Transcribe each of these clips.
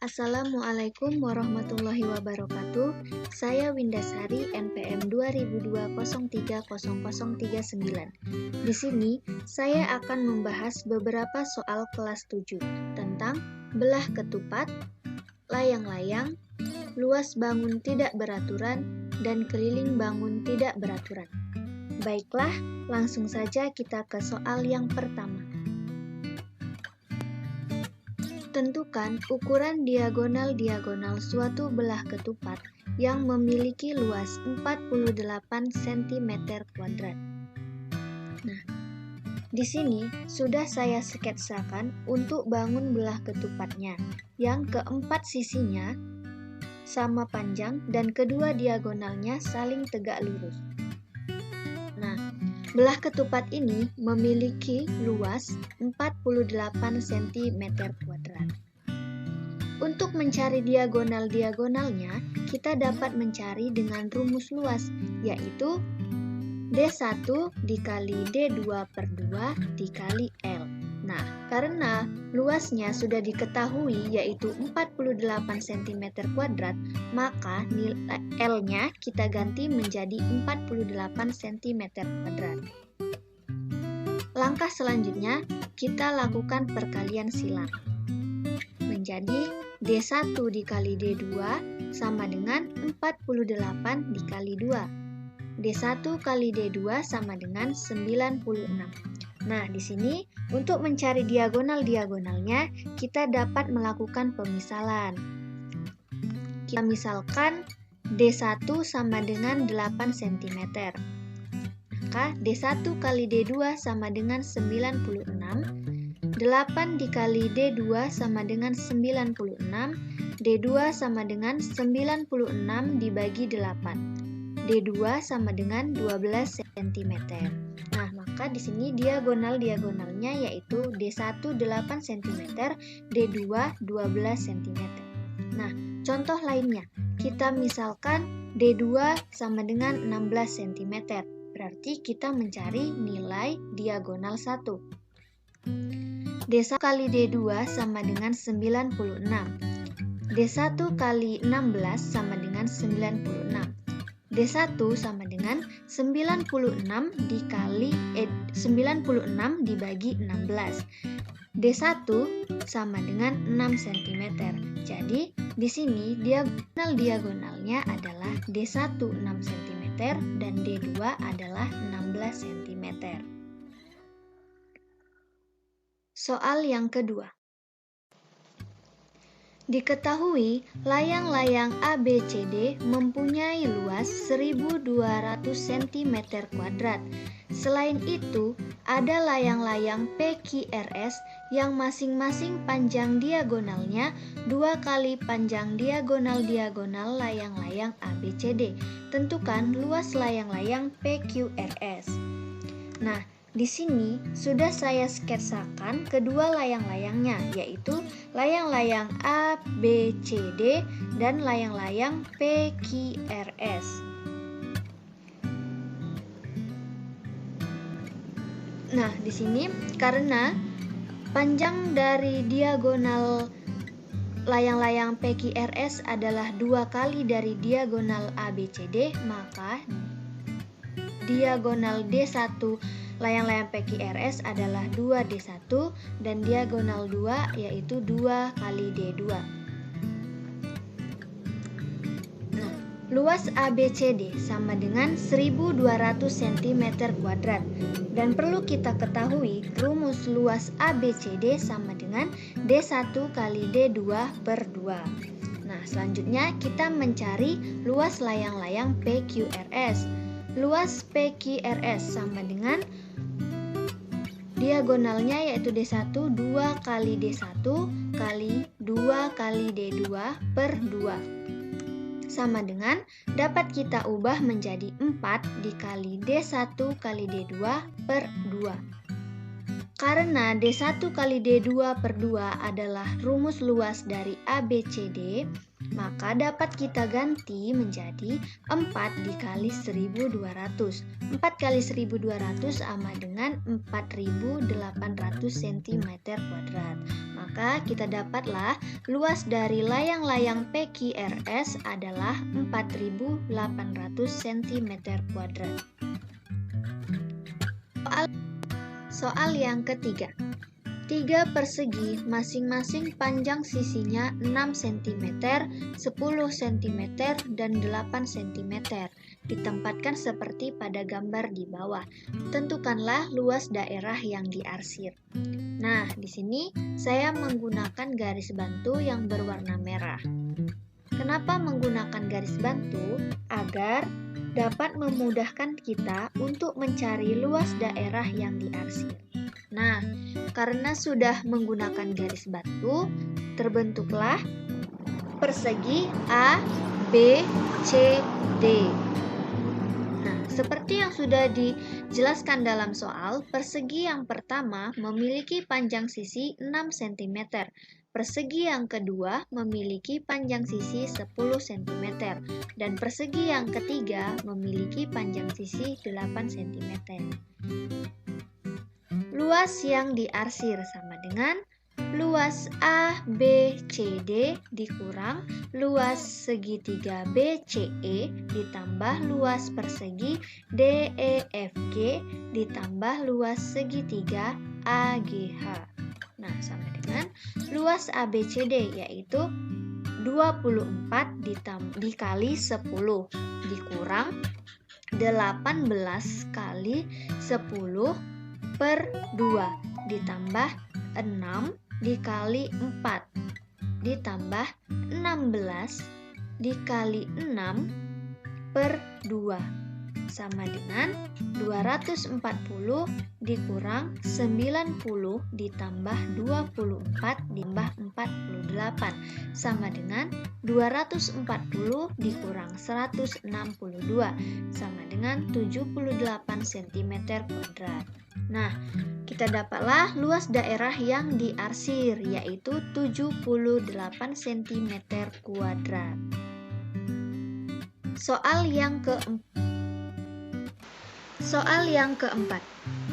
Assalamualaikum warahmatullahi wabarakatuh. Saya Windasari, NPM 2002030039. Di sini saya akan membahas beberapa soal kelas 7 tentang belah ketupat, layang-layang, luas bangun tidak beraturan, dan keliling bangun tidak beraturan. Baiklah, langsung saja kita ke soal yang pertama. Tentukan ukuran diagonal-diagonal suatu belah ketupat yang memiliki luas 48 cm². Nah, di sini sudah saya sketsakan untuk bangun belah ketupatnya, yang keempat sisinya sama panjang dan kedua diagonalnya saling tegak lurus. Nah, belah ketupat ini memiliki luas 48 cm². Untuk mencari diagonal-diagonalnya, kita dapat mencari dengan rumus luas, yaitu D1 dikali D2 per 2 dikali L. Nah, karena luasnya sudah diketahui yaitu 48 cm², maka nilai L-nya kita ganti menjadi 48 cm². Langkah selanjutnya, kita lakukan perkalian silang. Menjadi D1 dikali D2 sama dengan 48 dikali 2. D1 kali D2 sama dengan 96. Nah, di sini untuk mencari diagonal-diagonalnya, kita dapat melakukan pemisalan. Kita misalkan D1 sama dengan 8 cm. Maka D1 kali D2 sama dengan 96. 8 dikali D2 sama dengan 96. D2 sama dengan 96 dibagi 8. D2 sama dengan 12 cm. Nah, maka di sini diagonal-diagonalnya yaitu D1 8 cm, D2 12 cm. Nah, contoh lainnya, kita misalkan D2 sama dengan 16 cm. Berarti kita mencari nilai diagonal 1. D1 kali D2 sama dengan 96. D1 kali 16 sama dengan 96. D1 sama dengan 96 dibagi 16. D1 sama dengan 6 cm. Jadi, di sini diagonal-diagonalnya adalah D1 6 cm dan D2 adalah 16 cm. Soal yang kedua. Diketahui layang-layang ABCD mempunyai luas 1200 cm². Selain itu, ada layang-layang PQRS yang masing-masing panjang diagonalnya 2 kali panjang diagonal-diagonal layang-layang ABCD. Tentukan luas layang-layang PQRS. Nah, di sini sudah saya sketsakan kedua layang-layangnya, yaitu layang-layang ABCD dan layang-layang PQRS. Nah, di sini karena panjang dari diagonal layang-layang PQRS adalah 2 kali dari diagonal ABCD, maka diagonal D1 layang-layang PQRS adalah 2D1 dan diagonal 2 yaitu 2 kali D2. Nah, luas ABCD sama dengan 1200 cm². Dan perlu kita ketahui rumus luas ABCD sama dengan D1 kali D2 per 2. Nah, selanjutnya kita mencari luas layang-layang PQRS. Luas PQRS sama dengan diagonalnya yaitu D1 2 kali D1 kali 2 kali D2 per 2 sama dengan dapat kita ubah menjadi 4 dikali D1 kali D2 per 2. Karena D1 kali D2 per 2 adalah rumus luas dari ABCD, maka dapat kita ganti menjadi 4 dikali 1200. 4 kali 1200 sama dengan 4800 cm². Maka kita dapatlah luas dari layang-layang PQRS adalah 4800 cm². Soal yang ketiga. 3 persegi masing-masing panjang sisinya 6 cm, 10 cm, dan 8 cm. Ditempatkan seperti pada gambar di bawah. Tentukanlah luas daerah yang diarsir. Nah, di sini saya menggunakan garis bantu yang berwarna merah. Kenapa menggunakan garis bantu? Agar dapat memudahkan kita untuk mencari luas daerah yang diarsir. Nah, karena sudah menggunakan garis batu, terbentuklah persegi A, B, C, D. Nah, seperti yang sudah dijelaskan dalam soal, persegi yang pertama memiliki panjang sisi 6 cm. Persegi yang kedua memiliki panjang sisi 10 cm. Dan persegi yang ketiga memiliki panjang sisi 8 cm. Luas yang diarsir sama dengan luas A, B, C, D dikurang luas segitiga BCE ditambah luas persegi DEFG ditambah luas segitiga AGH. Nah, sama dengan luas ABCD yaitu 24 dikali 10 dikurang 18 kali 10 per 2 ditambah 6 dikali 4 ditambah 16 dikali 6 per 2 sama dengan 240 dikurang 90 ditambah 24 ditambah 48 sama dengan 240 dikurang 162 sama dengan 78 cm². Nah, kita dapatlah luas daerah yang diarsir yaitu 78 cm². Soal yang keempat.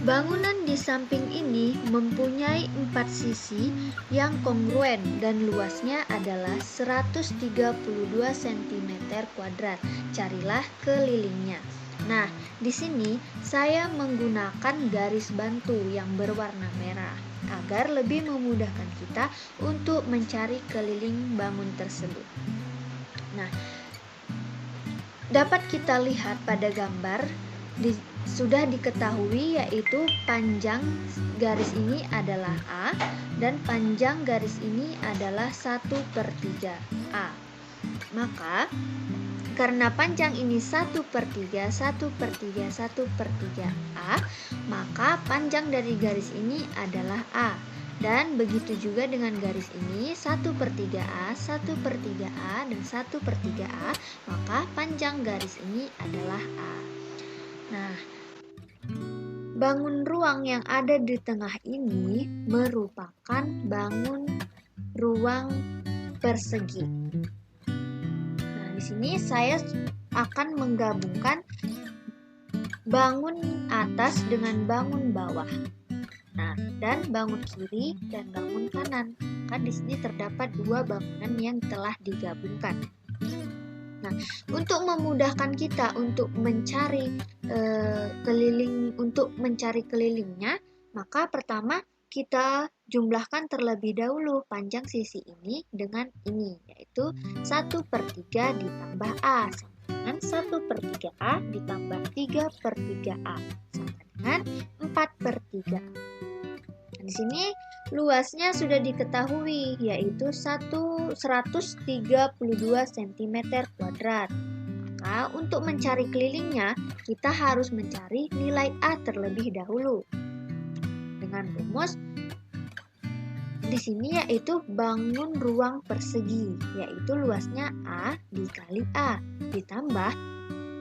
Bangunan di samping ini mempunyai 4 sisi yang kongruen dan luasnya adalah 132 cm². Carilah kelilingnya. Nah, di sini saya menggunakan garis bantu yang berwarna merah agar lebih memudahkan kita untuk mencari keliling bangun tersebut. Nah, dapat kita lihat pada gambar sudah diketahui yaitu panjang garis ini adalah A dan panjang garis ini adalah 1/3 A. Maka karena panjang ini 1/3, 1/3, 1/3 A, maka panjang dari garis ini adalah A. Dan begitu juga dengan garis ini 1/3 A, 1/3 A, dan 1/3 A, maka panjang garis ini adalah A. Nah, bangun ruang yang ada di tengah ini merupakan bangun ruang persegi. Di sini saya akan menggabungkan bangun atas dengan bangun bawah. Nah, dan bangun kiri dan bangun kanan. Maka di sini terdapat 2 bangunan yang telah digabungkan. Nah, untuk memudahkan kita untuk mencari kelilingnya, maka pertama kita jumlahkan terlebih dahulu panjang sisi ini dengan ini, yaitu 1/3 ditambah A sama dengan 1/3 A ditambah 3/3 A sama dengan 4/3. Di sini luasnya sudah diketahui yaitu 132 cm². Maka untuk mencari kelilingnya kita harus mencari nilai A terlebih dahulu. Dengan rumus di sini yaitu bangun ruang persegi yaitu luasnya A dikali A ditambah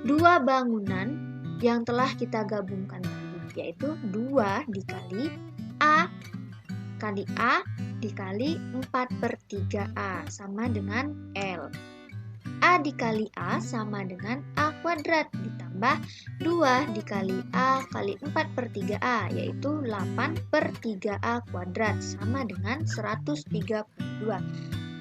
2 bangunan yang telah kita gabungkan tadi yaitu 2 dikali A kali A dikali 4/3A sama dengan L. A dikali A sama dengan A kuadrat ditambah 2 dikali A kali 4/3A yaitu 8/3A kuadrat sama dengan 132.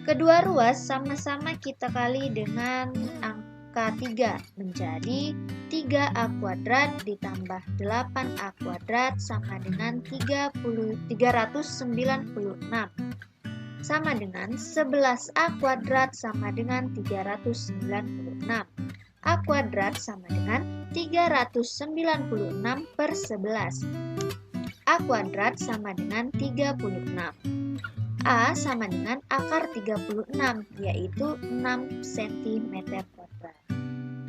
Kedua ruas sama-sama kita kali dengan angka 3 menjadi 3A kuadrat ditambah 8A kuadrat sama dengan 396 sama dengan 11A kuadrat sama dengan 396. A kuadrat sama dengan 396/11. A kuadrat sama dengan 36. A sama dengan akar 36, yaitu 6 cm kuadrat.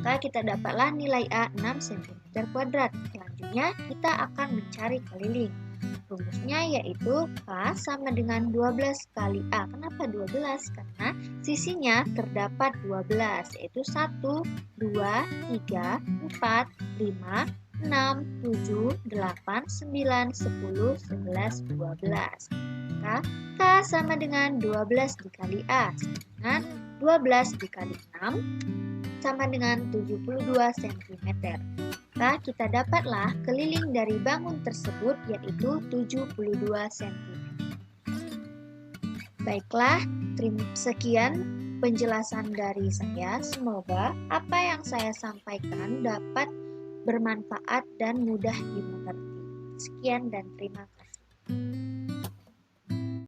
Maka kita dapatlah nilai A 6 cm kuadrat. Selanjutnya kita akan mencari keliling. Rumusnya yaitu K sama dengan 12 kali A. Kenapa 12? Karena sisinya terdapat 12, yaitu 1, 2, 3, 4, 5, 6, 7, 8, 9, 10, 11, 12. Maka K sama dengan 12 dikali A sama dengan 12 dikali 6 sama dengan 72 cm. Maka kita dapatlah keliling dari bangun tersebut yaitu 72 cm. Baiklah, sekian penjelasan dari saya. Semoga apa yang saya sampaikan dapat bermanfaat dan mudah dimengerti. Sekian dan terima kasih.